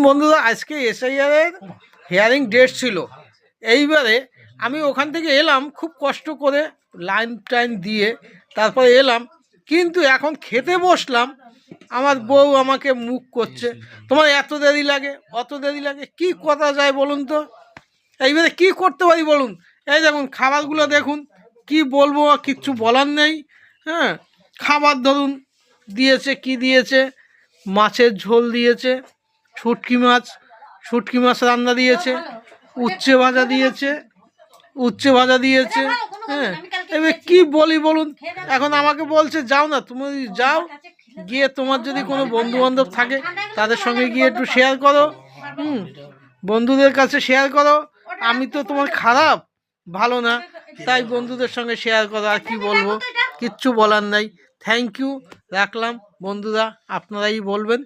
বন্ধুরা আজকে এসআইআরের হিয়ারিং ডেট ছিল। এইবারে আমি ওখান থেকে এলাম খুব কষ্ট করে, লাইন টাইন দিয়ে তারপরে এলাম, কিন্তু এখন খেতে বসলাম, আমার বউ আমাকে মুখ করছে, তোমার এত দেরি লাগে, অত দেরি লাগে, কি করা যায় বলুন তো? এইবারে কি করতে পারি বলুন? এই দেখুন খাবারগুলো দেখুন, কি বলবো, কিচ্ছু বলার নেই। হ্যাঁ, খাবার ধরুন দিয়েছে, কি দিয়েছে, মাছের ঝোল দিয়েছে, শুটকি মাছ রান্না দিয়েছে, উচ্ছে ভাজা দিয়েছে। হ্যাঁ, এবার কি বলি বলুন? এখন আমাকে বলছে যাও না, তুমি যাও, গিয়ে তোমার যদি কোনো বন্ধু বান্ধব থাকে তাদের সঙ্গে গিয়ে একটু শেয়ার করো, বন্ধুদের কাছে শেয়ার করো। আমি তো তোমার খারাপ, ভালো না, তাই বন্ধুদের সঙ্গে শেয়ার করো। আর কি বলবো, কিচ্ছু বলার নাই। থ্যাংক ইউ, রাখলাম বন্ধুরা, আপনারাই বলবেন।